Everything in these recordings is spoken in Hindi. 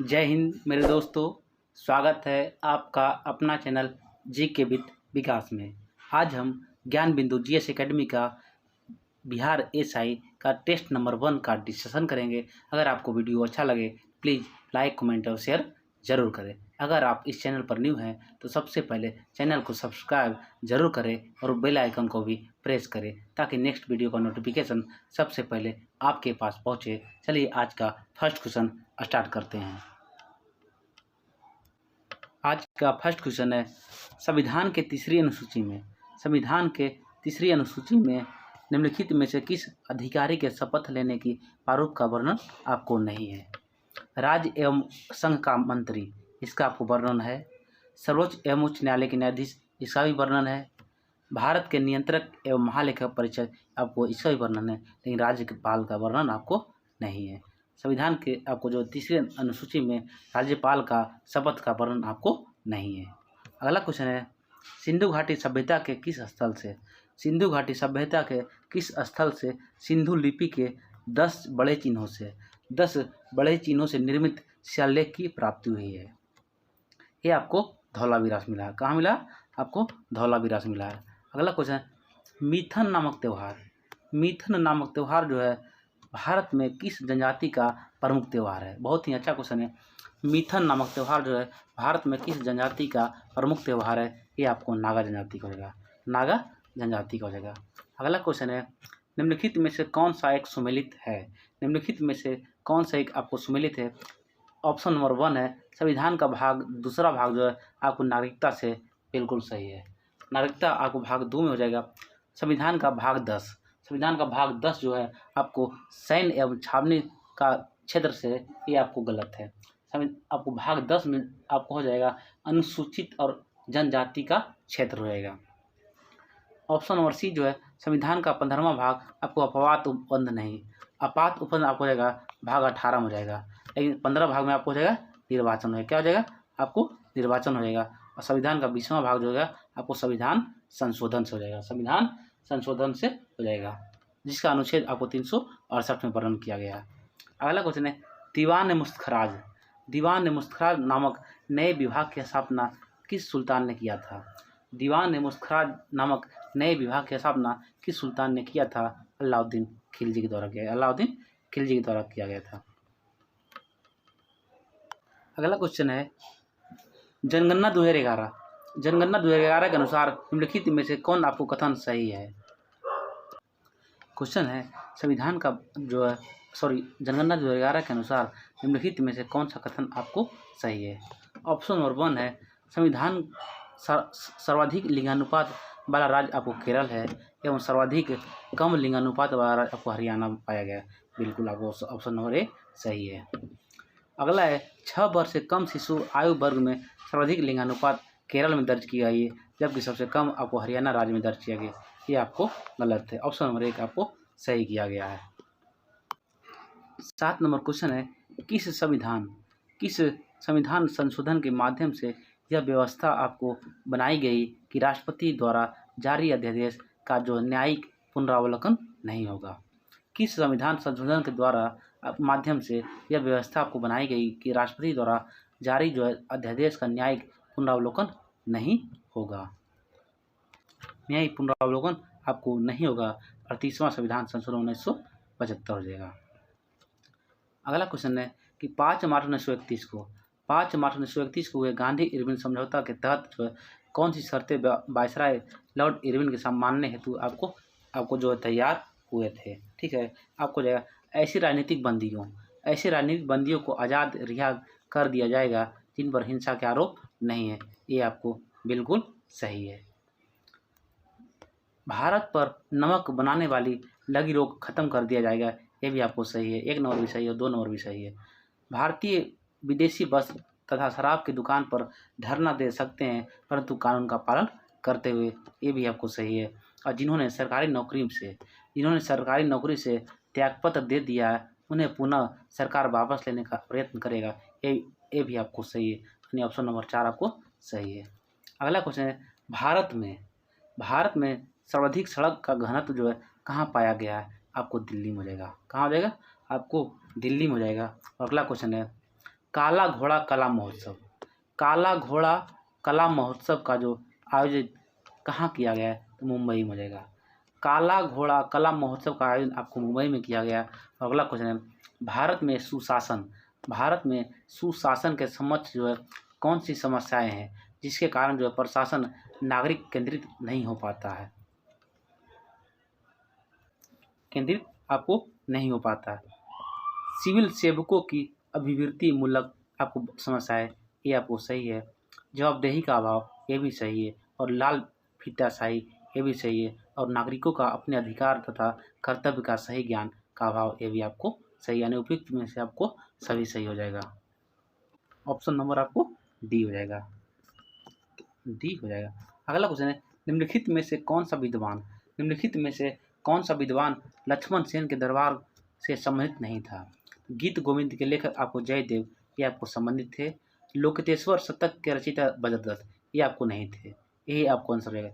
जय हिंद मेरे दोस्तों। स्वागत है आपका अपना चैनल जी के विद विकास में। आज हम ज्ञान बिंदु जीएस एकेडमी का बिहार एसआई का टेस्ट नंबर 1 का डिस्कशन करेंगे। अगर आपको वीडियो अच्छा लगे प्लीज़ लाइक कमेंट और शेयर ज़रूर करें। अगर आप इस चैनल पर न्यू हैं तो सबसे पहले चैनल को सब्सक्राइब जरूर करें और बेल आइकन को भी प्रेस करें ताकि नेक्स्ट वीडियो का नोटिफिकेशन सबसे पहले आपके पास पहुंचे। चलिए आज का फर्स्ट क्वेश्चन स्टार्ट करते हैं। आज का फर्स्ट क्वेश्चन है, संविधान के तीसरी अनुसूची में निम्नलिखित में से किस अधिकारी के शपथ लेने की प्रारूप का वर्णन आपको नहीं है। राज्य एवं संघ का मंत्री, इसका आपको वर्णन है। सर्वोच्च एवं उच्च न्यायालय के न्यायाधीश, इसका भी वर्णन है। भारत के नियंत्रक एवं महालेखा परीक्षक, आपको इसका भी वर्णन है, लेकिन राज्यपाल का वर्णन आपको नहीं है। संविधान के आपको जो तीसरी अनुसूची में राज्यपाल का शपथ का वर्णन आपको नहीं है। अगला क्वेश्चन है, सिंधु घाटी सभ्यता के किस स्थल से सिंधु लिपि के 10 बड़े चिन्हों से निर्मित शिलालेख की प्राप्ति हुई है। ये आपको धौलावीरास मिला है। कहाँ मिला? आपको धौलावीरास मिला है। अगला क्वेश्चन है, मीथन नामक त्यौहार जो है भारत में किस जनजाति का प्रमुख त्यौहार है। बहुत ही अच्छा क्वेश्चन है। मीथन नामक त्यौहार जो है भारत में किस जनजाति का प्रमुख त्यौहार है। ये आपको नागा जनजाति का हो जाएगा। अगला क्वेश्चन है, निम्नलिखित में से कौन सा एक आपको सुमेलित है। ऑप्शन नंबर 1 है, संविधान का दूसरा भाग जो है आपको नागरिकता से बिल्कुल सही है। नागरिकता आपको भाग 2 में हो जाएगा। संविधान का भाग 10 जो है आपको सैन्य एवं छावनी का क्षेत्र से, ये आपको गलत है। आपको भाग 10 में आपको हो जाएगा अनुसूचित और जनजाति का क्षेत्र हो जाएगा। ऑप्शन नंबर सी जो है, संविधान का 15वां भाग आपको अपवाद उपबंध नहीं, आपात उपबंध आपको हो जाएगा भाग 18 में हो जाएगा, लेकिन 15 भाग में आपको हो जाएगा निर्वाचन हो, क्या हो जाएगा आपको निर्वाचन हो जाएगा। और संविधान का 20वां भाग जो होगा आपको संविधान संशोधन से हो जाएगा, जिसका अनुच्छेद आपको 368 में वर्णन किया गया है। अगला क्वेश्चन है, दीवान ए मुस्तखराज नामक नए विभाग की स्थापना किस सुल्तान ने किया था। दीवान ए मुस्तखराज नामक नए विभाग की स्थापना किस सुल्तान ने किया था। अलाउद्दीन खिलजी के द्वारा किया गया था। अगला क्वेश्चन है, जनगणना 2011 के अनुसार निम्नलिखित में से कौन आपको कथन सही है। क्वेश्चन है, जनगणना 2011 के अनुसार निम्नलिखित में से कौन सा कथन आपको सही है। ऑप्शन नंबर 1 है, संविधान सर्वाधिक लिंगानुपात वाला राज्य आपको केरल है एवं सर्वाधिक कम लिंगानुपात वाला राज्य आपको हरियाणा में पाया गया। बिल्कुल आपको ऑप्शन नंबर ए सही है। अगला है, 6 वर्ष से कम शिशु आयु वर्ग में सर्वाधिक लिंगानुपात केरल में दर्ज किया गया, जबकि सबसे कम आपको हरियाणा राज्य में दर्ज किया गया। ये आपको गलत है। ऑप्शन नंबर 1 आपको सही किया गया है। 7 नंबर क्वेश्चन है, किस संविधान संशोधन के माध्यम से यह व्यवस्था आपको बनाई गई कि राष्ट्रपति द्वारा जारी अध्यादेश का जो न्यायिक पुनरावलोकन नहीं होगा। किस संविधान संशोधन के द्वारा माध्यम से यह व्यवस्था आपको बनाई गई कि राष्ट्रपति द्वारा जारी जो है अध्यादेश का न्यायिक पुनरावलोकन नहीं होगा। न्यायिक पुनरावलोकन आपको नहीं होगा। 38वां संविधान संशोधन 1975 हो जाएगा। अगला क्वेश्चन है कि 5 मार्च 1931 को हुए गांधी इरविन समझौता के तहत जो है कौन सी शर्तें वायसराय लॉर्ड इरविन के मानने हेतु आपको जो है तैयार हुए थे। ठीक है, आपको जाएगा, ऐसे राजनीतिक बंदियों को आज़ाद रिहा कर दिया जाएगा जिन पर हिंसा के आरोप नहीं है। ये आपको बिल्कुल सही है। भारत पर नमक बनाने वाली लगी रोक खत्म कर दिया जाएगा। ये भी आपको सही है। 1 नंबर भी सही है, 2 नंबर भी सही है। भारतीय विदेशी बस तथा शराब की दुकान पर धरना दे सकते हैं परंतु कानून का पालन करते हुए। ये भी आपको सही है। और जिन्होंने सरकारी नौकरी से त्यागपत्र दे दिया है उन्हें पुनः सरकार वापस लेने का प्रयत्न करेगा। ये भी आपको सही है, यानी ऑप्शन नंबर 4 आपको सही है। अगला क्वेश्चन है, भारत में सर्वाधिक सड़क का घनत्व जो है कहाँ पाया गया है। आपको दिल्ली में हो जाएगा। कहाँ हो जाएगा? आपको दिल्ली में हो जाएगा। और अगला क्वेश्चन है, काला घोड़ा कला महोत्सव, काला घोड़ा कला महोत्सव का जो आयोजित कहाँ किया गया है, तो मुंबई में हो जाएगा। काला घोड़ा कला महोत्सव का आयोजन आपको मुंबई में किया गया। और अगला क्वेश्चन है, भारत में सुशासन, भारत में सुशासन के समक्ष जो है कौन सी समस्याएं हैं जिसके कारण जो है प्रशासन नागरिक केंद्रित नहीं हो पाता है, केंद्रित आपको नहीं हो पाता है। सिविल सेवकों की अभिवृत्ति मूलक आपको समस्या है, ये आपको सही है। जवाबदेही का अभाव, ये भी सही है। और लाल फीताशाही, ये भी सही है। और नागरिकों का अपने अधिकार तथा कर्तव्य का सही ज्ञान का अभाव, ये भी आपको सही, यानी उपयुक्त में से आपको सभी सही हो जाएगा। ऑप्शन नंबर आपको डी हो जाएगा, डी हो जाएगा। अगला क्वेश्चन है, निम्नलिखित में से कौन सा विद्वान, निम्नलिखित में से कौन सा विद्वान लक्ष्मण सेन के दरबार से संबंधित नहीं था? गीत गोविंद के लेखक आपको जयदेव, ये आपको संबंधित थे। लोकेतेश्वर शतक के रचयिता बज्रदत्त, ये आपको नहीं थे, यही आपको आंसर रहेगा।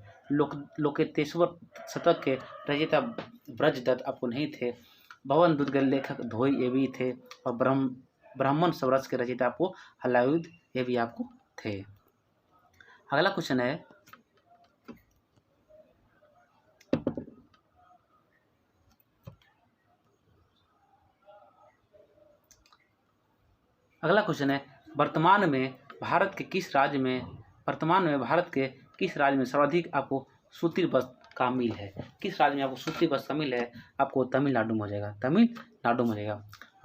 लोकेतेश्वर शतक के रचयिता ब्रजदत्त आपको नहीं थे। भवन दूत के लेखक धोई, ये भी थे। और ब्राह्मण स्वरस के रचयिता आपको हलायुद्ध, ये भी आपको थे। अगला क्वेश्चन है, अगला क्वेश्चन है, वर्तमान में भारत के किस राज्य में सर्वाधिक आपको सूती वस्त्र का मिल है? किस राज्य में आपको सूती वस्त्र का मिल है? आपको तमिलनाडु में हो जाएगा, तमिलनाडु में हो जाएगा।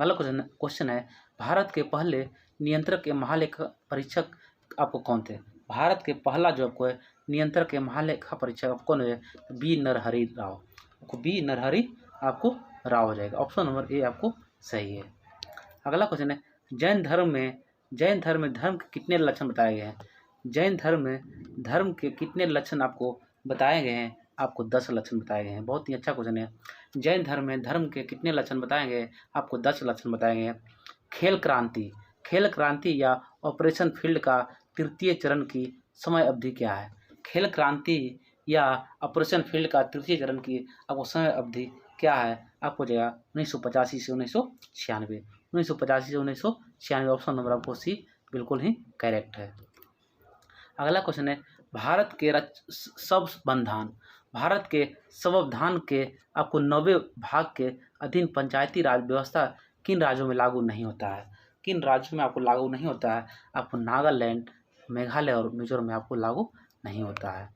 अगला क्वेश्चन है, भारत के पहले नियंत्रक के महालेखा परीक्षक आपको कौन थे? भारत के पहला जो आपको है नियंत्रक के महालेखा परीक्षक कौन है? बी नरहरि राव, आपको बी नरहरि आपको राव हो जाएगा। ऑप्शन नंबर ए आपको सही है। अगला क्वेश्चन है, जैन धर्म में धर्म के कितने लक्षण बताए गए हैं? जैन धर्म में धर्म के कितने लक्षण आपको बताए गए हैं? आपको 10 लक्षण बताए गए हैं। बहुत ही अच्छा क्वेश्चन है। जैन धर्म में धर्म के कितने लक्षण बताए गए? आपको 10 लक्षण बताए गए हैं। खेल क्रांति या ऑपरेशन फील्ड का तृतीय चरण की समय अवधि क्या है? खेल क्रांति या ऑपरेशन फील्ड का तृतीय चरण की आपको समय अवधि क्या है? आपको जाएगा 1985 से 1996, 1985 से 1996। ऑप्शन नंबर आपको सी बिल्कुल ही करेक्ट है। अगला क्वेश्चन है, भारत के संविधान के आपको 90वें भाग के अधीन पंचायती राज व्यवस्था किन राज्यों में लागू नहीं होता है? किन राज्यों में आपको लागू नहीं होता है? आपको नागालैंड, मेघालय और मिजोरम में आपको लागू नहीं होता है।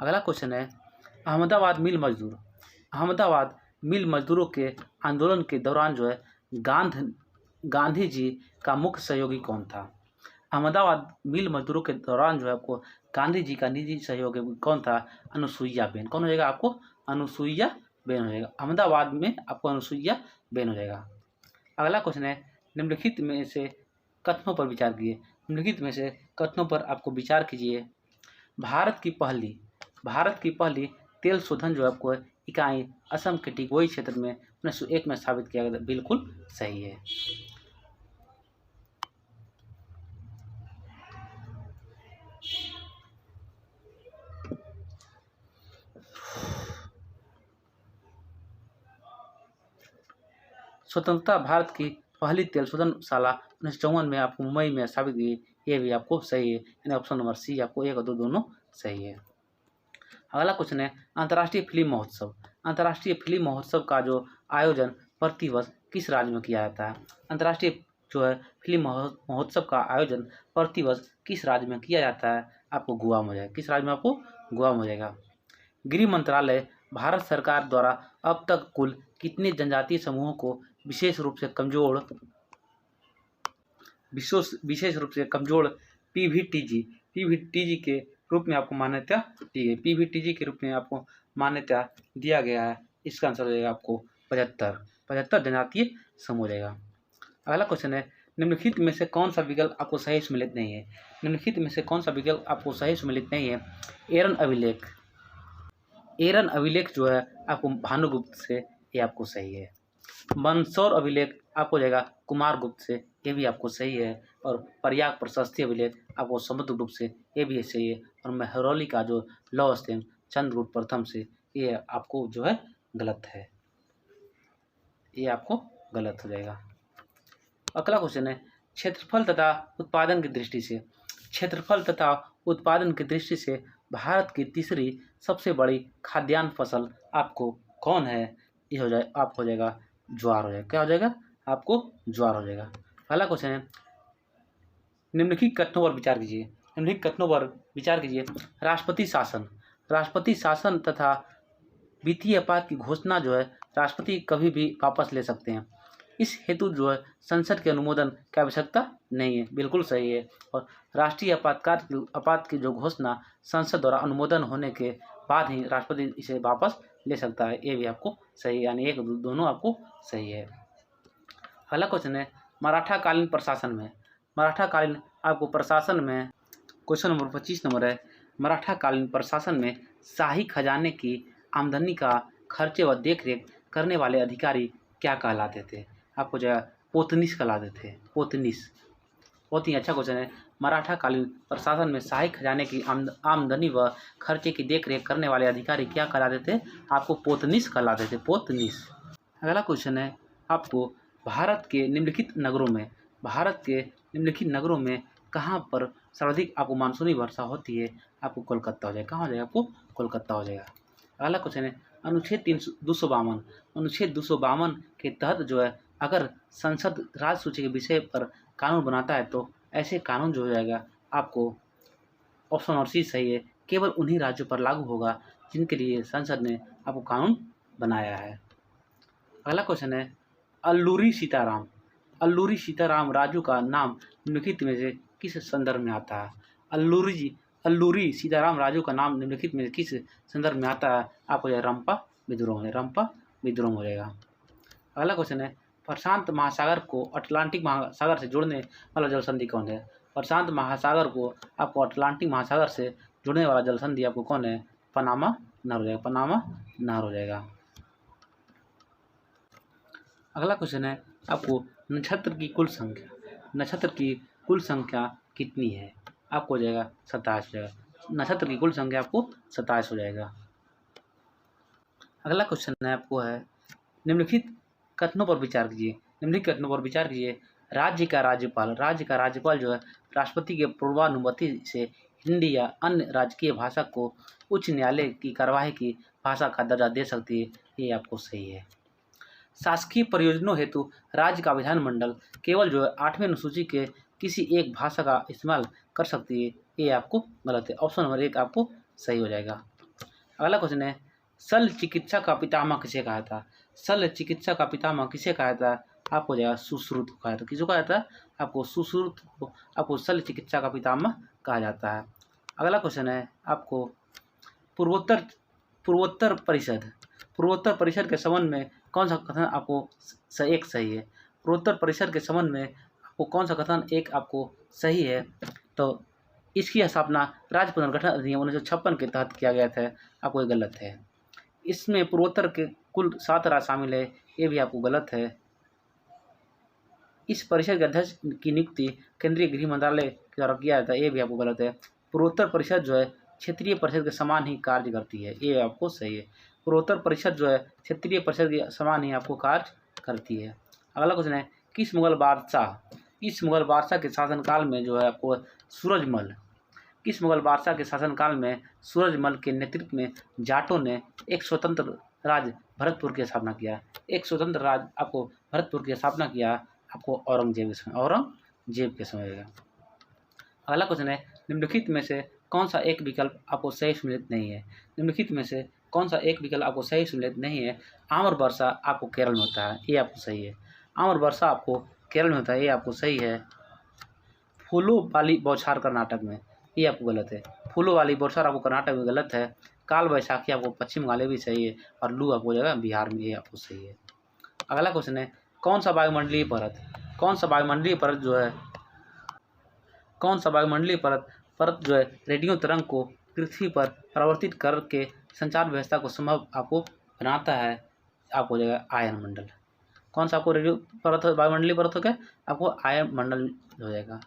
अगला क्वेश्चन है, अहमदाबाद मिल मजदूरों के आंदोलन के दौरान जो है गांधी जी का मुख्य सहयोगी कौन था? अहमदाबाद मिल मजदूरों के दौरान जो है आपको गांधी जी का निजी सहयोगी कौन था? अनुसुईया बेन। कौन हो जाएगा? आपको अनुसुईया बेन हो जाएगा। अहमदाबाद में आपको अनुसुईया बेन हो जाएगा। अगला क्वेश्चन है, निम्नलिखित में से कथनों पर विचार कीजिए। निम्नलिखित में से कथनों पर आपको विचार कीजिए। भारत की पहली तेल शोधन जो आपको इकाई असम के टिगोई क्षेत्र में 1901 में स्थापित किया गया था। बिल्कुल सही है। स्वतंत्रता भारत की पहली तेल शोधनशाला 1954 में आपको मुंबई में स्थापित की, ये भी आपको सही है। यानी ऑप्शन नंबर सी आपको 1 और 2 दोनों सही है। अगला क्वेश्चन है, अंतर्राष्ट्रीय फिल्म महोत्सव का जो आयोजन प्रतिवर्ष किस राज्य में किया जाता है? अंतर्राष्ट्रीय जो है फिल्म महोत्सव का आयोजन प्रतिवर्ष किस राज्य में किया जाता है? आपको गोवा में हो जाएगा। किस राज्य में? आपको गोवा में हो जाएगा। गृह मंत्रालय भारत सरकार द्वारा अब तक कुल कितने जनजातीय समूहों को विशेष रूप से कमजोर पीवीटीजी के रूप में आपको मान्यता दी गई? पीवीटीजी के रूप में आपको मान्यता दिया गया है। इसका आंसर हो जाएगा आपको 75 जनजातीय समूह हो जाएगा। अगला क्वेश्चन है, निम्नलिखित में से कौन सा विकल्प आपको सही सम्मिलित नहीं है? निम्नलिखित में से कौन सा विकल्प आपको सही सम्मिलित नहीं है? एरन अभिलेख जो है आपको भानुगुप्त से, ये आपको सही है। मंदसौर अभिलेख आपको जाएगा कुमार गुप्त से, ये भी आपको सही है। और प्रयाग प्रशस्ति अभिलेख आपको समुद्रगुप्त से, ये भी सही है। और मेहरौली का जो लौह स्तंभ चंद्रगुप्त प्रथम से, ये आपको जो है गलत है, ये आपको गलत हो जाएगा। अगला क्वेश्चन है क्षेत्रफल तथा उत्पादन की दृष्टि से, क्षेत्रफल तथा उत्पादन की दृष्टि से भारत की तीसरी सबसे बड़ी खाद्यान्न फसल आपको कौन है? ये हो जाए आपको हो जाएगा ज्वार हो जाएगा। क्या हो जाएगा? आपको ज्वार हो जाएगा। पहला क्वेश्चन है निम्नलिखित कथनों पर विचार कीजिए, निम्नलिखित कथनों पर विचार कीजिए। राष्ट्रपति शासन तथा वित्तीय आपात की घोषणा जो है राष्ट्रपति कभी भी वापस ले सकते हैं। इस हेतु जो है संसद के अनुमोदन की आवश्यकता नहीं है। बिल्कुल सही है। और राष्ट्रीय आपात की जो घोषणा संसद द्वारा अनुमोदन होने के बाद ही राष्ट्रपति इसे वापस ले सकता है। ये भी आपको सही है, यानी एक दोनों आपको सही है। अगला क्वेश्चन है मराठा कालीन प्रशासन में, मराठा कालीन आपको प्रशासन में क्वेश्चन नंबर 25 नंबर है मराठा कालीन प्रशासन में शाही खजाने की आमदनी का खर्चे व देखरेख करने वाले अधिकारी क्या कहलाते थे? आपको जो है पोतनीस कहलाते थे। पोतनीस बहुत ही अच्छा क्वेश्चन है। मराठा कालीन प्रशासन में शाही खजाने की आमदनी व खर्चे की देखरेख करने वाले अधिकारी क्या कहलाते थे? आपको पोतनीस कहलाते थे। पोतनीस। अगला क्वेश्चन है आपको भारत के निम्नलिखित नगरों में कहाँ पर सर्वाधिक आपको मानसूनी वर्षा होती है? आपको कोलकाता हो जाएगा। कहाँ हो जाएगा? आपको कोलकाता हो जाएगा। अगला क्वेश्चन है अनुच्छेद 252, अनुच्छेद 252 के तहत जो है अगर संसद राज्य सूची के विषय पर कानून बनाता है तो ऐसे कानून जो हो जाएगा आपको ऑप्शन और सी सही है, केवल उन्हीं राज्यों पर लागू होगा जिनके लिए संसद ने आपको कानून बनाया है। अगला क्वेश्चन है अल्लूरी सीताराम राजू का नाम निम्नलिखित में से किस संदर्भ में आता है? अल्लूरी सीताराम राजू का नाम निम्नलिखित में किस संदर्भ में आता है? आपको यह रंपा विद्रोह हो जाएगा। अगला क्वेश्चन है प्रशांत महासागर को अटलांटिक महासागर से जोड़ने वाला जल संधि कौन है? प्रशांत महासागर को आपको अटलांटिक महासागर से जोड़ने वाला जल संधि आपको कौन है? पनामा नहर हो जाएगा। पनामा नहर हो जाएगा। अगला क्वेश्चन है आपको नक्षत्र की कुल संख्या कितनी है? आपको हो जाएगा 27 हो जाएगा। नक्षत्र की कुल संख्या आपको 27 हो जाएगा। अगला क्वेश्चन है आपको है निम्नलिखित कथनों पर विचार कीजिए। राज्य का राज्यपाल जो है राष्ट्रपति के पूर्वानुमति से हिंदी या अन्य राजकीय भाषा को उच्च न्यायालय की कार्यवाही की भाषा का दर्जा दे सकती है। ये आपको सही है। शासकीय प्रयोजनों हेतु राज्य का विधानमंडल केवल जो है 8वें अनुसूची के किसी एक भाषा का इस्तेमाल कर सकती है। ये आपको गलत है। ऑप्शन नंबर 1 आपको सही हो जाएगा। अगला क्वेश्चन है शल्य चिकित्सा का पितामह किसे कहा था? शल्य चिकित्सा का पितामह किसे कहा था? आपको हो जाएगा सुश्रुत को कहा था। किसको कहा था? आपको सुश्रुत को आपको शल्य चिकित्सा का पितामह कहा जाता है। अगला क्वेश्चन है आपको पूर्वोत्तर परिषद के संबंध में कौन सा कथन आपको एक सही है? पूर्वोत्तर परिषद के संबंध में आपको कौन सा कथन एक आपको सही है? तो इसकी स्थापना राज्य पुनर्गठन अधिनियम 1956 के तहत किया गया था। आपको ये गलत है। इसमें पूर्वोत्तर के कुल 7 राज्य शामिल है। ये भी आपको गलत है। इस परिषद के अध्यक्ष की नियुक्ति केंद्रीय गृह मंत्रालय के द्वारा किया जाता है। ये भी आपको गलत है। पूर्वोत्तर परिषद जो है क्षेत्रीय परिषद के समान ही कार्य करती है। ये आपको सही है। पूर्वोत्तर परिषद जो है क्षेत्रीय परिषद के समान ही आपको कार्य करती है। अगला क्वेश्चन है किस मुगल बादशाह के शासनकाल में जो है आपको सूरजमल के नेतृत्व में जाटों ने एक स्वतंत्र राज्य भरतपुर की स्थापना किया? भरतपुर की स्थापना किया आपको औरंगजेब के समय। अगला क्वेश्चन है निम्नलिखित में से कौन सा एक विकल्प आपको सही सम्मिलित नहीं है? आम्र वर्षा आपको केरल में होता है। ये आपको सही है। आम्र वर्षा आपको केरल में होता है। ये आपको सही है। फूलों वाली बौछार कर्नाटक में, ये आपको गलत है। फूलों वाली बौछार आपको कर्नाटक में गलत है। काल वैशाखी आपको पश्चिम बंगाल भी सही है और लू आपको जगह बिहार में, ये आपको सही है। अगला क्वेश्चन है कौन सा वायुमंडलीय परत जो है रेडियो तरंग को पृथ्वी पर परावर्तित करके संचार व्यवस्था को संभव आपको बनाता है? आपको हो जाएगा आयन मंडल। कौन सा आपको वायुमंडलीय परत हो गया? आपको आयन मंडल हो जाएगा।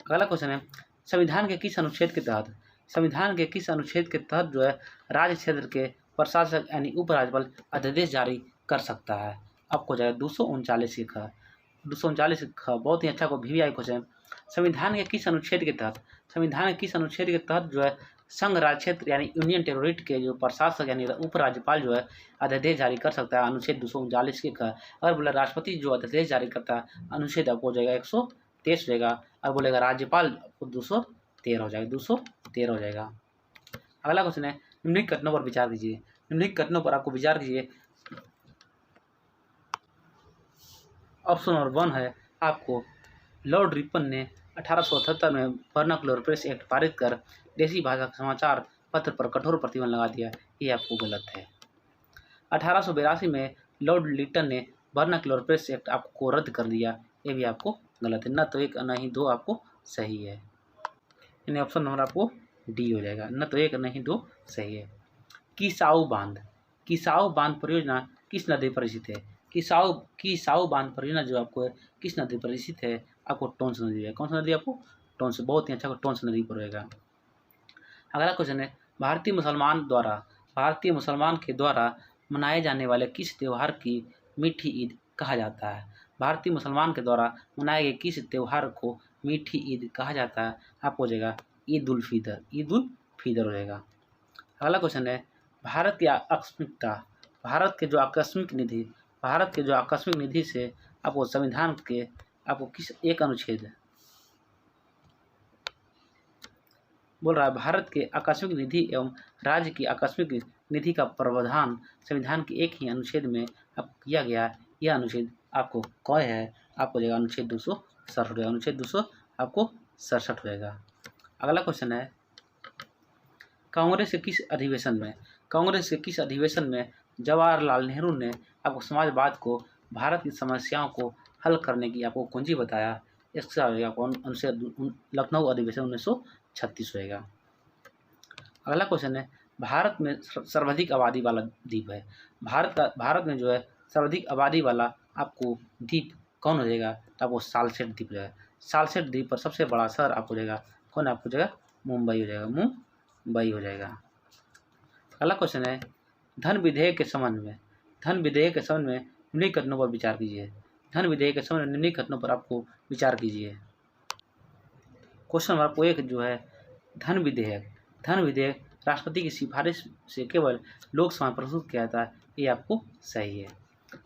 अगला क्वेश्चन है संविधान के किस अनुच्छेद के तहत जो है राज्य क्षेत्र के प्रशासक यानी उपराज्यपाल अध्यादेश जारी कर सकता है? आपको जाएगा 239 लिखा है। 239 बहुत ही अच्छा को VVI क्वेश्चन। संविधान के किस अनुच्छेद के तहत, संविधान के किस अनुच्छेद के तहत जो है संघ राज्य क्षेत्र यानी यूनियन टेरिटरी के जो प्रशासक यानी उपराज्यपाल जो है अध्यादेश जारी कर सकता है अनुच्छेद 239 के अगर बोला राष्ट्रपति जो अध्यादेश जारी करता है अनुच्छेद आपको हो जाएगा 123 हो जाएगा, और बोलेगा राज्यपाल आपको 213 हो जाएगा, 213 हो जाएगा। अगला क्वेश्चन है निम्नलिखित कथनों पर विचार कीजिए, निम्नलिखित कथनों पर आपको विचार कीजिए। ऑप्शन नंबर 1 है आपको लॉर्ड रिपन ने 1878 में वर्नाक्युलर प्रेस एक्ट पारित कर देसी भाषा के समाचार पत्र पर कठोर प्रतिबंध लगा दिया, ये आपको गलत है। 1882 में लॉर्ड लिटन ने वर्नाक्युलर प्रेस एक्ट आपको रद्द कर दिया, ये भी आपको गलत है। न तो एक न ही दो आपको सही है, यानी ऑप्शन नंबर आपको डी हो जाएगा, न तो एक न ही दो सही है। किसाऊ बांध, किसाऊ बांध परियोजना किस नदी पर स्थित है? किसाऊ बांध परियोजना जो आपको है किस नदी पर स्थित है? आपको टोंस नदी है। कौन सी नदी आपको? टोंस, बहुत ही अच्छा टोंस नदी पर रहेगा। अगला क्वेश्चन है भारतीय मुसलमान के द्वारा मनाए जाने वाले किस त्यौहार की मीठी ईद कहा जाता है? भारतीय मुसलमान के द्वारा मनाए गए किस त्यौहार को मीठी ईद कहा जाता है? आपको हो जाएगा ईद उल फितर, ईद उल फितर हो जाएगा। अगला क्वेश्चन है भारत की आकस्मिकता, भारत के जो आकस्मिक निधि से आपको संविधान के आपको किस एक अनुच्छेद बोल रहा है? भारत के आकस्मिक निधि एवं राज्य की आकस्मिक निधि का प्रावधान संविधान के एक ही अनुच्छेद में अब किया गया, यह अनुच्छेद आपको कौन है? आपको जाएगा अनुच्छेद 267, अनुच्छेद 200 आपको 67 हो जाएगा। अगला क्वेश्चन है कांग्रेस के किस अधिवेशन में जवाहरलाल नेहरू ने आपको समाजवाद को भारत की समस्याओं को हल करने की आपको कुंजी बताया? इसका अनुच्छेद लखनऊ अधिवेशन 1936 होएगा। अगला क्वेश्चन है भारत में सर्वाधिक आबादी वाला द्वीप है, भारत में जो है सर्वाधिक आबादी वाला आपको द्वीप कौन हो जाएगा? तो आपको सालसेट द्वीप है। सालसेट द्वीप पर सबसे बड़ा शहर आपको जाएगा कौन? आपको जाएगा मुंबई हो जाएगा, मुंबई हो जाएगा। अगला क्वेश्चन है धन विधेयक के संबंध में निम्नलिखित कथनों पर विचार कीजिए। धन विधेयक के संबंध में निम्नलिखित कथनों पर आपको विचार कीजिए। क्वेश्चन नंबर आपको एक जो है धन विधेयक राष्ट्रपति की सिफारिश से केवल लोकसभा में प्रस्तुत किया जाता है, ये आपको सही है।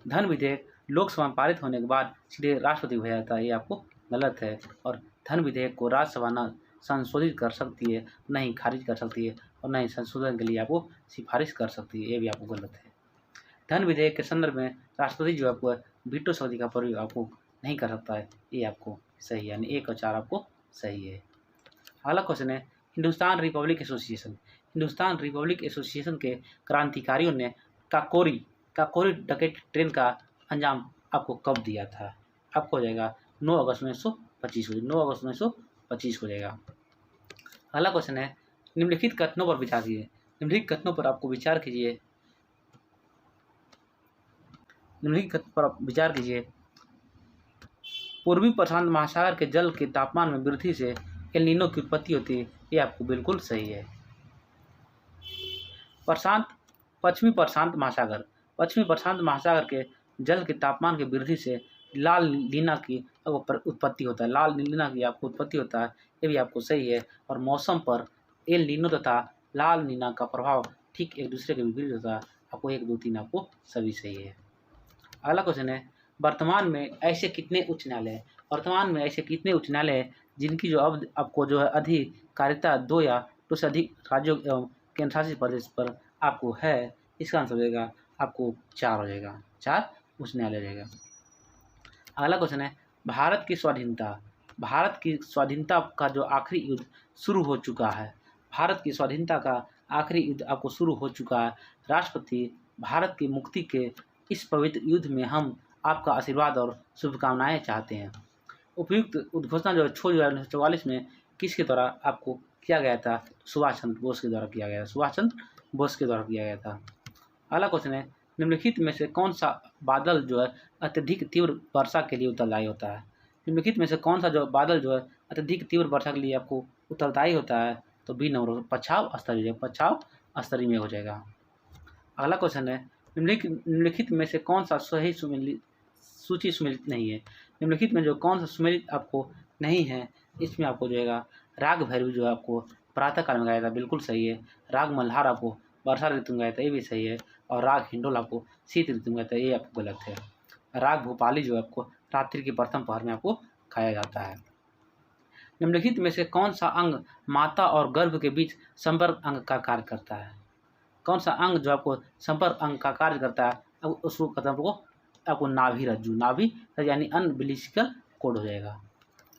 धन विधेयक लोकसभा में पारित होने के बाद सीधे राष्ट्रपति भेजा जाता है, ये आपको गलत है। और धन विधेयक को राज्यसभा न संशोधित कर सकती है, न ही खारिज कर सकती है, और न ही संशोधन के लिए आपको सिफारिश कर सकती है, ये भी आपको गलत है। धन विधेयक के संदर्भ में राष्ट्रपति जो आपको वीटो शक्ति का प्रयोग आपको नहीं कर सकता है, ये आपको सही है, यानी 1 और 4 आपको सही है। अगला क्वेश्चन है हिंदुस्तान रिपब्लिक एसोसिएशन के क्रांतिकारियों ने काकोरी डकैती ट्रेन का अंजाम आपको कब दिया था? आपको हो जाएगा 9 अगस्त 1925 को, 9 अगस्त 1925 हो जाएगा। अगला क्वेश्चन है निम्नलिखित कथनों पर विचार कीजिए, निम्नलिखित कथनों पर आपको विचार कीजिए। पूर्वी प्रशांत महासागर के जल के तापमान में वृद्धि से एल नीनो की उत्पत्ति होती है, ये आपको बिल्कुल सही है। पश्चिमी प्रशांत महासागर के जल के तापमान की वृद्धि से लाल नीना की उत्पत्ति होता है, लाल नीना की आपको उत्पत्ति होता है, ये भी आपको सही है। और मौसम पर एल नीनो तथा लाल नीना का प्रभाव ठीक एक दूसरे के विपरीत होता है, आपको 1, 2, 3 आपको सभी सही है। अगला क्वेश्चन है वर्तमान में ऐसे कितने उच्च न्यायालय हैं जिनकी जो अब आपको जो है अधिकारिता 2 या 2 से अधिक राज्यों एवं केंद्र शासित प्रदेश पर आपको है? इसका आंसर हो जाएगा आपको 4 हो जाएगा, 4 उच्च न्यायालय रहेगा। अगला क्वेश्चन है भारत की स्वाधीनता का जो आखिरी युद्ध शुरू हो चुका है, भारत की स्वाधीनता का आखिरी युद्ध आपको शुरू हो चुका है। राष्ट्रपति भारत की मुक्ति के इस पवित्र युद्ध में हम आपका आशीर्वाद और शुभकामनाएं चाहते हैं। उपयुक्त उद्घोषणा जो 6 जुलाई 1944 में किसके द्वारा आपको किया गया था? सुभाष चंद्र बोस के द्वारा किया गया था। अगला क्वेश्चन है निम्नलिखित में से कौन सा बादल जो है अत्यधिक तीव्र वर्षा के लिए उत्तरदायी होता है? निम्नलिखित में से कौन सा जो बादल जो है अत्यधिक तीव्र वर्षा के लिए आपको उत्तरदायी होता है? तो बी नंबर पछाव स्तरीय में हो जाएगा। अगला क्वेश्चन है निम्नलिखित में से कौन सा सही सूची सुमेलित नहीं है? निम्नलिखित में जो कौन सा सुमेलित आपको नहीं है, इसमें आपको जो है राग भैरवी जो है आपको प्रातः काल में गाया था, बिल्कुल सही है। राग मल्हार आपको वर्षा ऋतु में गाया था, ये भी सही है। और राग हिंडोल आपको शीत ऋतु में गाया था, ये आपको गलत है। राग भोपाली जो है आपको रात्रि के प्रथम पहर में आपको गाया जाता है। निम्नलिखित में से कौन सा अंग माता और गर्भ के बीच संपर्क अंग का कार्य करता है? कौन सा अंग जो आपको संपर्क अंग का कार्य करता है, अब उसको कहते हैं आपको नाभि रज्जु। नाभि यानी अनबिलिस्टिकल कोड हो जाएगा।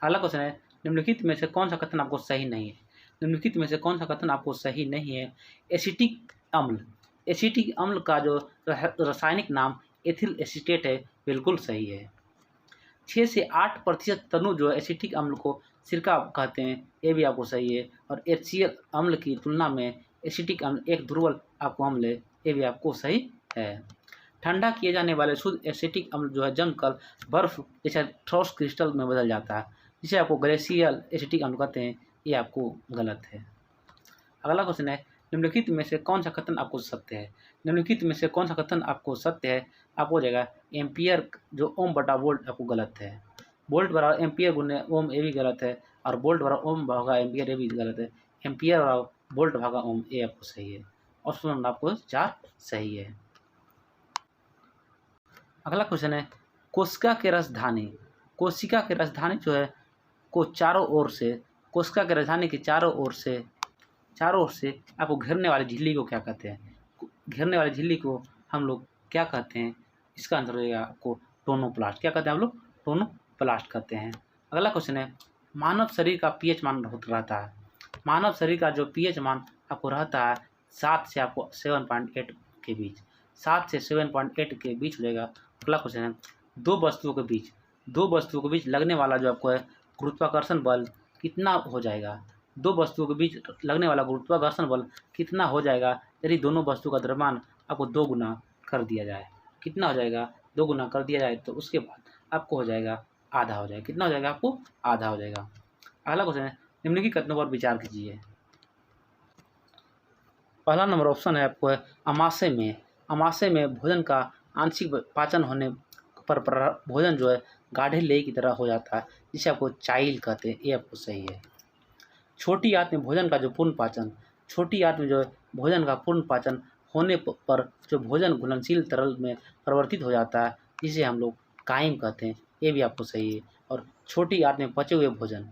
अगला क्वेश्चन है, निम्नलिखित में से कौन सा कथन आपको सही नहीं है? निम्नलिखित में से कौन सा कथन आपको सही नहीं है? एसिटिक अम्ल। एसिटिक अम्ल का जो रासायनिक नाम एथिल एसीटेट है, बिल्कुल सही है। 6 से 8% तनु जो है एसिटिक अम्ल को सिरका कहते हैं, ये भी आपको सही है। और HCl अम्ल की तुलना में एसिटिक अम्ल एक दुर्बल आपको अम्ल है, ये भी आपको सही है। ठंडा किए जाने वाले शुद्ध एसिटिक अम्ल जो है जमकर बर्फ जैसे ठोस क्रिस्टल में बदल जाता है, जिसे आपको ग्लेशियल एसिटिक अम्ल कहते हैं, ये आपको गलत है। अगला क्वेश्चन है, निम्नलिखित में से कौन सा कथन आपको सत्य है? निम्नलिखित में से कौन सा कथन आपको सत्य है? आपको हो जाएगा एम्पियर जो ओम बटा वोल्ट आपको गलत है। वोल्ट बराबर एम्पियर गुने ओम, ये भी गलत है। और वोल्ट बराबर ओम भागा एम्पियर, ये भी गलत है। एम्पियर बराबर वोल्ट भागा ओम, ये आपको सही है। ऑप्शन नंबर आपको 4 सही है। अगला क्वेश्चन है, कोशिका के राजधानी। कोशिका के राजधानी जो है को चारों ओर से, कोशिका के राजधानी के चारों ओर से आपको घेरने वाली झिल्ली को क्या कहते हैं? घेरने वाली झिल्ली को हम लोग क्या कहते हैं? इसका आंसर रहेगा आपको टोनोप्लास्ट। क्या कहते हैं हम लोग? टोनोप्लास्ट कहते हैं। अगला क्वेश्चन है, मानव शरीर का पीएच मान रहता है। मानव शरीर का जो पीएच मान आपको रहता है 7 से आपको 7.8 के बीच, 7 से 7.8 के बीच हो जाएगा। अगला क्वेश्चन है, दो वस्तुओं के बीच लगने वाला जो आपको है गुरुत्वाकर्षण बल कितना हो जाएगा? दो वस्तुओं के बीच लगने वाला गुरुत्वाकर्षण बल कितना हो जाएगा यदि दोनों वस्तु का द्रव्यमान आपको 2 गुना कर दिया जाए? कितना हो जाएगा? 2 गुना कर दिया जाए तो उसके बाद आपको हो जाएगा आधा हो जाएगा। कितना हो जाएगा? आपको आधा हो जाएगा। अगला क्वेश्चन है, निम्नलिखित कथनों पर विचार कीजिए। पहला नंबर ऑप्शन है आपको है अमाशय में भोजन का आंशिक पाचन होने पर भोजन जो है गाढ़े लेई की तरह हो जाता है, जिसे आपको चाइल कहते हैं, ये आपको सही है। छोटी आंत में भोजन का जो पूर्ण पाचन, छोटी आंत में जो है भोजन का पूर्ण पाचन होने पर जो भोजन घुलनशील तरल में परिवर्तित हो जाता है, जिसे हम लोग काइम कहते हैं, ये भी आपको सही है। और छोटी आंत में पचे हुए भोजन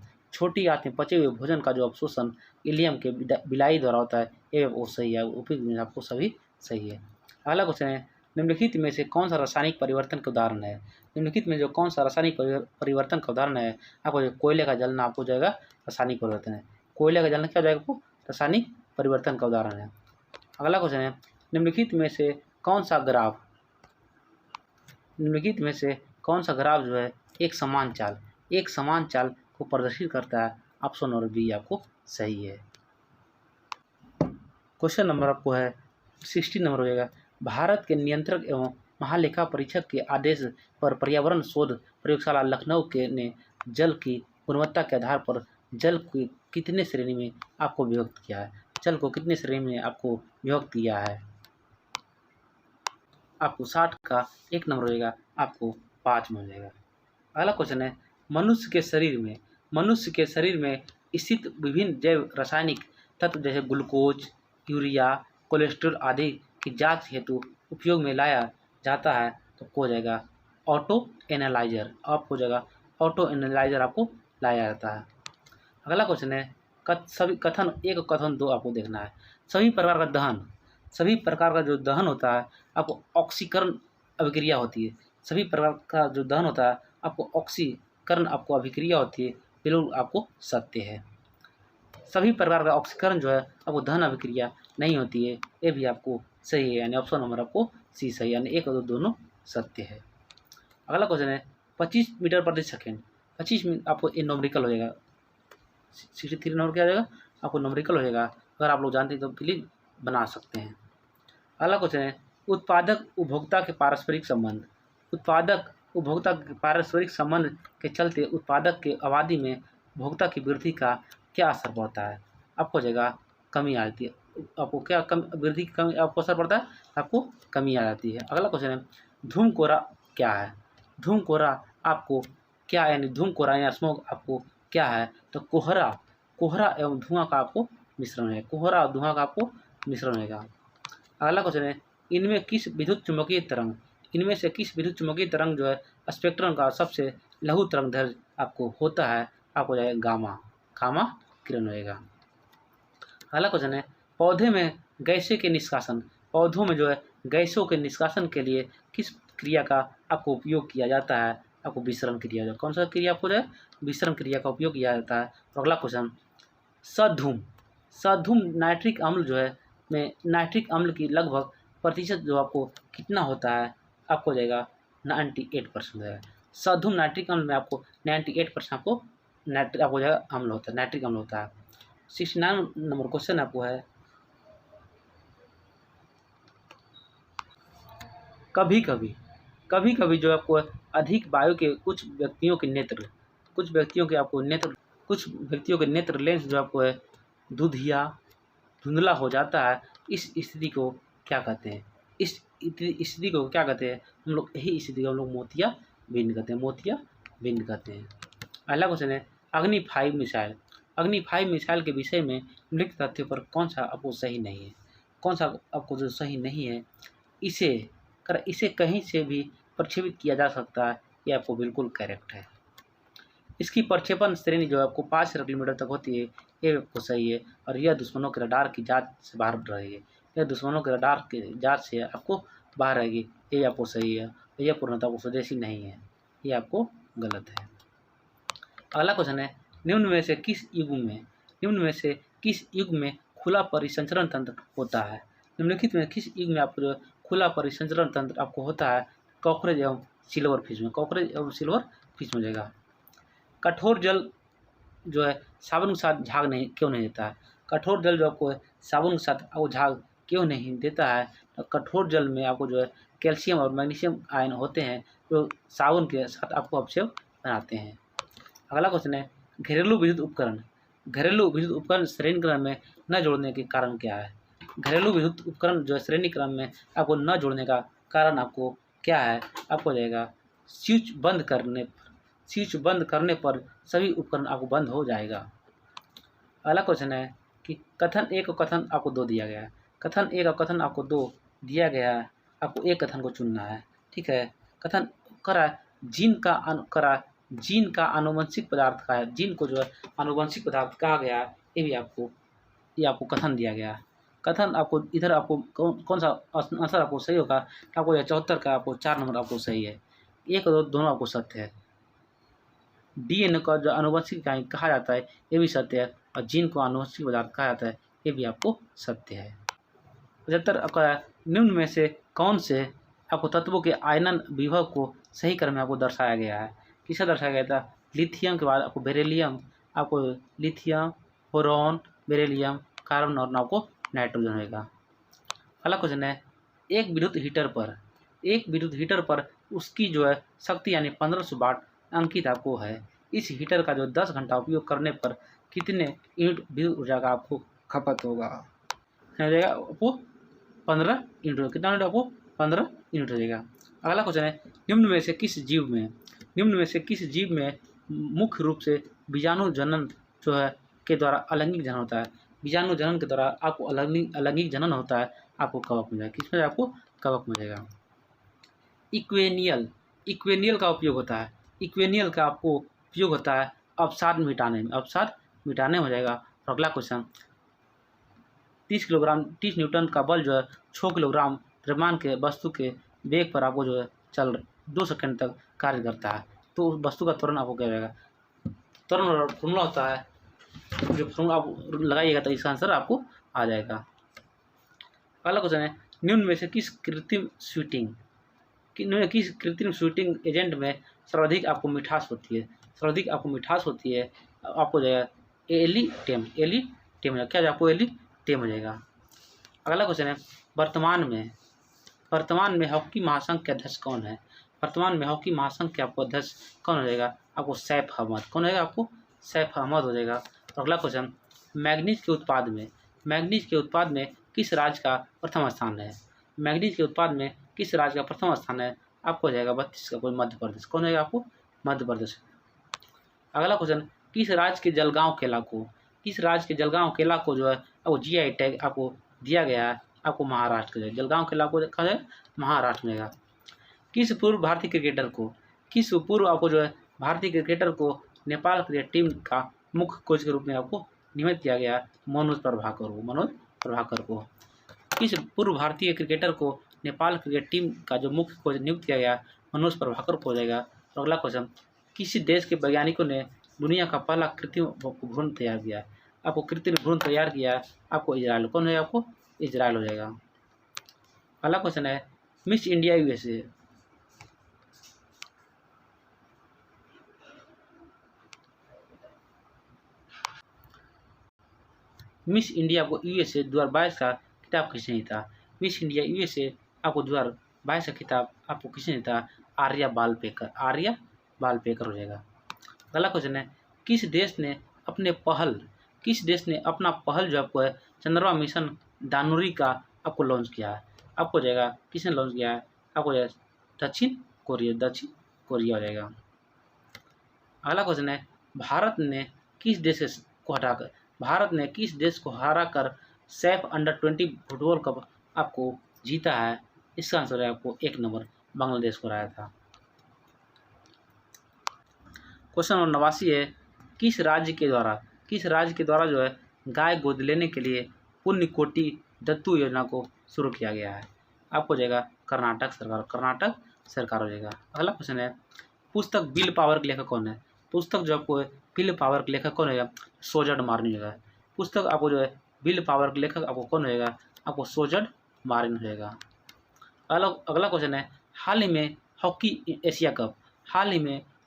का जो अवशोषण इलियम के बिलाई द्वारा होता है, ये वो सही है। उपयुक्त में आपको सभी सही है। अगला क्वेश्चन है, निम्नलिखित में से कौन सा रासायनिक परिवर्तन का उदाहरण है? निम्नलिखित में जो कौन सा रासायनिक परिवर्तन का उदाहरण है? आपको जो कोयले का जलना आपको जाएगा रासायनिक परिवर्तन है। कोयले का जलना क्या हो जाएगा? आपको रासायनिक परिवर्तन का उदाहरण है। अगला क्वेश्चन है, निम्नलिखित में से कौन सा ग्राफ जो है एक समान चाल को प्रदर्शित करता है? ऑप्शन नंबर बी आपको सही है। क्वेश्चन नंबर आपको है 60 नंबर हो जाएगा, भारत के नियंत्रक एवं महालेखा परीक्षक के आदेश पर पर्यावरण शोध प्रयोगशाला लखनऊ ने जल की गुणवत्ता के आधार पर जल की कितने श्रेणी में आपको विभक्त किया है? जल को कितने श्रेणी में आपको विभक्त किया है? आपको 60 का 1 नंबर हो जाएगा, आपको 5 में हो जाएगा। अगला क्वेश्चन है, मनुष्य के शरीर में स्थित विभिन्न जैव रासायनिक तत्व जैसे ग्लूकोज, यूरिया, कोलेस्ट्रॉल आदि की जांच हेतु उपयोग में लाया जाता है, तो हो जाएगा ऑटो एनालाइजर। आपको हो जाएगा ऑटो एनालाइजर आपको लाया जाता है। अगला क्वेश्चन है, सभी कथन 1 और कथन 2 आपको देखना है। सभी प्रकार का जो दहन होता है आपको ऑक्सीकरण अभिक्रिया होती है। सभी प्रकार का जो दहन होता है आपको ऑक्सीकरण आपको अभिक्रिया होती है, बिल्कुल आपको सत्य है। सभी प्रकार का ऑक्सीकरण जो है आपको दहन अभिक्रिया नहीं होती है, ये भी आपको सही है। यानी ऑप्शन नंबर आपको सी सही, यानी 1 और 2 दोनों सत्य है। अगला क्वेश्चन है, 25 मीटर प्रति सेकेंड। 25 मिनट आपको ये नॉमरिकल हो जाएगा। 63 नंबर क्या हो जाएगा? आपको नॉमरिकल हो जाएगा। अगर आप लोग जानते हैं तो प्लीज बना सकते हैं। अगला क्वेश्चन है, उत्पादक उपभोक्ता के पारस्परिक संबंध के चलते उत्पादक के आबादी में उपभोक्ता की वृद्धि का क्या असर पड़ता है? आपको हो जाएगा कमी आ जाती है। आपको क्या वृद्धि की कमी आपको असर पड़ता है? आपको कमी आ जाती है। अगला क्वेश्चन है, धूम कोहरा क्या है? धूम कोहरा आपको क्या यानी धूम कोहरा या स्मोक आपको क्या है, तो कोहरा कोहरा एवं धुआं का आपको मिश्रण है, कोहरा और धुआं का आपको मिश्रण होगा। अगला क्वेश्चन है, इनमें से किस विद्युत चुम्बकीय तरंग जो है स्पेक्ट्रम का सबसे लघु तरंग दैर्घ्य आपको होता है, आपको जाएगा गामा गामा किरण होगा। अगला क्वेश्चन है, पौधों में पौधों में जो है गैसों के निष्कासन के लिए किस क्रिया का आपको उपयोग किया जाता है, आपको विसरण क्रिया, जो कौन सा क्रिया आपको जो है विसरण क्रिया का उपयोग किया जाता है। और अगला क्वेश्चन, सधूम नाइट्रिक अम्ल जो है में नाइट्रिक अम्ल की लगभग प्रतिशत जो आपको कितना होता है, आपको हो जाएगा 98% है। सधूम नाइट्रिक अम्ल में आपको 98% आपको आपको जो है अम्ल होता है, नाइट्रिक अम्ल होता है। 69 नंबर क्वेश्चन आपको है, कभी कभी जो आपको अधिक वायु के कुछ व्यक्तियों के नेत्र लेंस जो आपको है धुंधला हो जाता है, इस स्थिति को क्या कहते हैं, इस स्थिति को क्या कहते हैं, हम लोग यही स्थिति को हम लोग मोतियाबिंद कहते हैं। अगला क्वेश्चन है, अग्नि 5 मिसाइल के विषय में निम्नलिखित तथ्यों पर कौन सा आपको सही नहीं है, कौन सा आपको जो सही नहीं है, इसे कहीं से भी प्रक्षेपित किया जा सकता है, ये आपको बिल्कुल करेक्ट है। इसकी प्रक्षेपण श्रेणी जो है आपको 5 किलोमीटर तक होती है, ये आपको सही है। और यह दुश्मनों के रडार की जांच से बाहर रहेगी, यह दुश्मनों के रडार की जांच से आपको बाहर रहेगी, ये आपको सही है। यह पूर्णतः आपको स्वदेशी नहीं है, ये आपको गलत है। अगला क्वेश्चन है, निम्न में से किस युग में खुला परिसंचरण तंत्र होता है, निम्नलिखित में किस युग में आपको जो खुला परिसंचरण तंत्र आपको होता है, कॉकरोच एवं सिल्वर फिश में, कॉकरोच एवं सिल्वर फिश में जाएगा। कठोर जल जो है साबुन के साथ झाग क्यों नहीं देता है, कठोर जल जो आपको साबुन के साथ आपको झाग क्यों नहीं देता है, तो कठोर जल में आपको जो है कैल्शियम और मैग्नीशियम आयन होते हैं, जो साबुन के साथ आपको अपक्षय बनाते हैं। अगला क्वेश्चन है, घरेलू विद्युत उपकरण श्रेणी क्रम में न जोड़ने के कारण क्या है, घरेलू विद्युत उपकरण जो है श्रेणी क्रम में आपको न जोड़ने का कारण आपको क्या है, आपको जाएगा स्विच बंद करने पर सभी उपकरण आपको बंद हो जाएगा। अगला क्वेश्चन है कि कथन 1 और कथन आपको 2 दिया गया है, कथन 1 और कथन आपको 2 दिया गया है, आपको एक कथन को चुनना है, ठीक है। कथन करा जीन का आनुवंशिक पदार्थ का है, जीन को जो है आनुवंशिक पदार्थ कहा गया है, ये आपको कथन दिया गया है। कथन आपको इधर आपको कौन सा आंसर आपको सही होगा, आपको यह 74 का आपको 4 नंबर आपको सही है, 1 और 2 दोनों आपको सत्य है। डीएनए का जो आनुवंशिक इकाई कहा जाता है, ये भी सत्य है, और जीन को आनुवंशिक पदार्थ कहा जाता है, ये भी आपको सत्य है। 75 आपका, निम्न में से कौन से आपको तत्वों के आयनन विभव को सही क्रम में आपको दर्शाया गया है, किसे दर्शाया गया था, लिथियम के बाद आपको बेरिलियम, आपको लिथियम, बोरॉन, बेरिलियम, कार्बन और आपको नाइट्रोजन होगा। अगला क्वेश्चन है, एक विद्युत हीटर पर उसकी जो है शक्ति यानी 1500 वाट अंकित आपको है, इस हीटर का जो 10 घंटा उपयोग करने पर कितने यूनिट विद्युत ऊर्जा का आपको खपत होगा, आपको 15 यूनिट, कितना यूनिट आपको 15 यूनिट हो जाएगा। अगला क्वेश्चन है, निम्न में से किस जीव में मुख्य रूप से बीजाणु जनन जो है के द्वारा अलैंगिक जनन होता है, बीजाणु जनन के द्वारा आपको अलैंगिक जनन होता है, आपको कवक में जाएगा, किसमें आपको कवक में जाएगा। इक्वेनियल का उपयोग होता है, इक्वेनियल का आपको उपयोग होता है अवसाद मिटाने में हो जाएगा। और अगला क्वेश्चन, 30 न्यूटन का बल जो है 6 किलोग्राम द्रव्यमान के वस्तु के वेग पर आपको जो है 2 सेकंड तक कार्य करता है, तो उस वस्तु का त्वरण आपको क्या रहेगा, त्वरण फॉर्मूला होता है, जो फॉर्मूला आप लगाइएगा तो इसका आंसर आपको आ जाएगा। अगला क्वेश्चन है, निम्न में से किस कृत्रिम स्वीटिंग एजेंट में सर्वाधिक आपको मिठास होती है, आपको जाएगा एलिटेम क्या आपको एलिटेम हो जाएगा। अगला क्वेश्चन है, वर्तमान में हॉकी महासंघ के अध्यक्ष कौन है, वर्तमान में हॉकी महासंघ के आपको अध्यक्ष कौन हो जाएगा, आपको सैफ अहमद, कौन होगा, आपको सैफ अहमद हो जाएगा। और अगला क्वेश्चन, मैग्नीज के उत्पाद में किस राज्य का प्रथम स्थान है, मैग्नीज के उत्पाद में किस राज्य का प्रथम स्थान है, आपको हो जाएगा 32 का कोई मध्य प्रदेश, कौन होगा आपको मध्य प्रदेश। अगला क्वेश्चन, किस राज्य के जलगांव केला को जो है आपको जीआई टैग आपको दिया गया है, आपको महाराष्ट्र का जलगांव केला को देखा जाए महाराष्ट्र में। किस पूर्व भारतीय क्रिकेटर को नेपाल क्रिकेट टीम का मुख्य कोच के रूप में आपको नियमित किया गया है, मनोज प्रभाकर को। किस पूर्व भारतीय क्रिकेटर को नेपाल क्रिकेट टीम का जो मुख्य कोच नियुक्त किया गया मनोज प्रभाकर को हो जाएगा। अगला क्वेश्चन, किसी देश के वैज्ञानिकों ने दुनिया का पहला कृत्रिम भ्रूण तैयार किया है, आपको कृत्रिम भ्रूण तैयार किया आपको इजराइल। कौन है आपको इजराइल हो जाएगा। अगला क्वेश्चन है, miss India USA miss India को यूएसए 2022 का खिताब किसने जीता। मिस इंडिया यूएसए आपको 2022 का खिताब आपको किसने जीता, आर्या बालपेकर हो जाएगा। अगला क्वेश्चन है, किस देश ने अपना पहल जो आपको है चंद्रमा मिशन दानुरी का आपको लॉन्च किया है, आपको जाएगा किसने लॉन्च किया है, आपको जाएगा दक्षिण कोरिया हो जाएगा। अगला क्वेश्चन है, भारत ने किस देश को हराकर सैफ अंडर-20 फुटबॉल कप आपको जीता है, इसका आंसर है आपको 1 नंबर बांग्लादेश को हराया था। क्वेश्चन नंबर 89 है, किस राज्य के द्वारा जो है गाय गोद लेने के लिए पुण्यकोटि दत्तू योजना को शुरू किया गया है, आपको जाएगा कर्नाटक सरकार हो जाएगा। अगला क्वेश्चन है, पुस्तक बिल पावर के लेखक कौन है, पुस्तक जो आपको बिल पावर के लेखक कौन होगा, सोजर्ड मार्टिन होगा। पुस्तक आपको जो है बिल पावर के लेखक आपको कौन होगा, आपको सोजर्ड मार्टिन हो जाएगा। अगला क्वेश्चन है, हाल ही में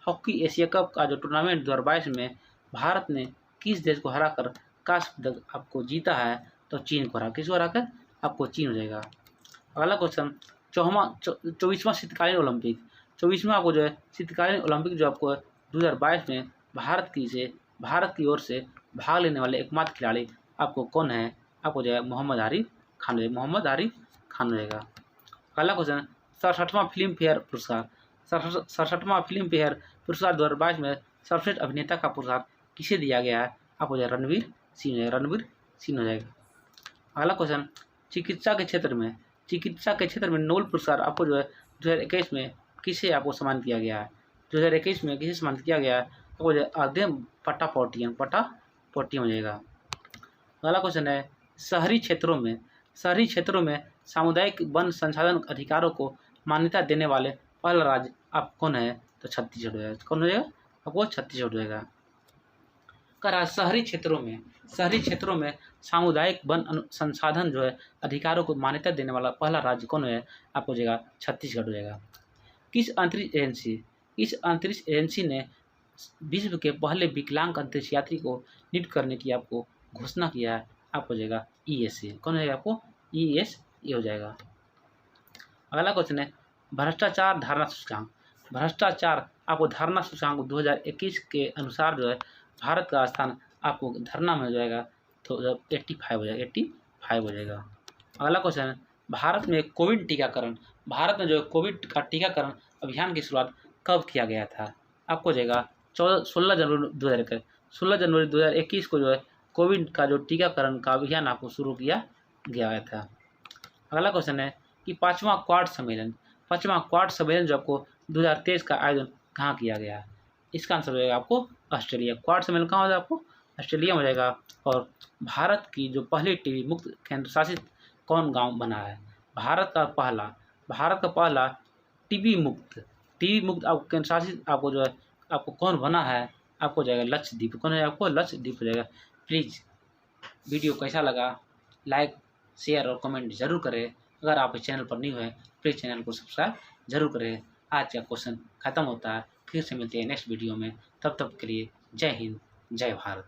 हॉकी एशिया कप का जो टूर्नामेंट 2022 में भारत ने किस देश को हराकर कांस्य पदक आपको जीता है, तो चीन को हरा, किसको हराकर आपको चीन हो जाएगा। अगला क्वेश्चन, 24वां शीतकालीन आपको जो है शीतकालीन ओलंपिक जो आपको 2022 में भारत की ओर से भाग लेने वाले एकमात्र खिलाड़ी आपको कौन है, आपको जो है मोहम्मद आरिफ खान हो जाएगा। अगला क्वेश्चन, 67वां फिल्म फेयर पुरस्कार 2022 में सर्वश्रेष्ठ अभिनेता का पुरस्कार किसे दिया गया है, आपको जो है रणवीर सिंह हो जाएगा। अगला क्वेश्चन, चिकित्सा के क्षेत्र में नोबेल पुरस्कार आपको जो है 2021 में किसे आपको सम्मानित किया गया है, 2021 में किसे सम्मानित किया गया है, आपको जो है आर्देम पट्टापोटियन हो जाएगा। अगला क्वेश्चन है, शहरी क्षेत्रों में सामुदायिक वन संसाधन अधिकारों को मान्यता देने वाले पहला राज्य आप कौन है, तो छत्तीसगढ़ हो जाएगा। कौन हो जाएगा, आपको छत्तीसगढ़ हो जाएगा। शहरी क्षेत्रों में सामुदायिक वन संसाधन जो है अधिकारों को मान्यता देने वाला पहला राज्य कौन है, आपको हो जाएगा छत्तीसगढ़ हो जाएगा। किस अंतरिक्ष एजेंसी ने विश्व के पहले विकलांग अंतरिक्ष यात्री को नियुक्त करने की आपको घोषणा किया है, आपको हो जाएगा ESA। कौन हो जाएगा, आपको ESA हो जाएगा। अगला क्वेश्चन है, भ्रष्टाचार आपको धारणा सूचकांक 2021 के अनुसार जो है भारत का स्थान आपको धरना में हो जाएगा, तो 85 हो जाएगा। अगला क्वेश्चन है, भारत में जो कोविड का टीकाकरण अभियान की शुरुआत कब किया गया था, आपको जाएगा 16 जनवरी 2021 को जो है कोविड का जो टीकाकरण का अभियान आपको शुरू किया गया था। अगला क्वेश्चन है कि पाँचवां क्वाड सम्मेलन जो आपको 2023 का आयोजन कहाँ किया गया है, इसका आंसर हो जाएगा आपको ऑस्ट्रेलिया। क्वाड सम्मेलन कहाँ हो जाएगा, आपको ऑस्ट्रेलिया में हो जाएगा। और भारत की जो पहली टीबी मुक्त केंद्र शासित कौन गांव बना है, भारत का पहला टीबी मुक्त आपको केंद्र शासित आपको जो है आपको कौन बना है, आपको जाएगा लक्षद्वीप। कौन है, आपको लक्षद्वीप हो जाएगा। प्लीज़ वीडियो कैसा लगा लाइक शेयर और कमेंट जरूर करें। अगर आप इस चैनल पर न्यू है प्लीज़ चैनल को सब्सक्राइब जरूर करें। आज का क्वेश्चन खत्म होता है, फिर से मिलते हैं नेक्स्ट वीडियो में। तब तक के लिए जय हिंद जय भारत।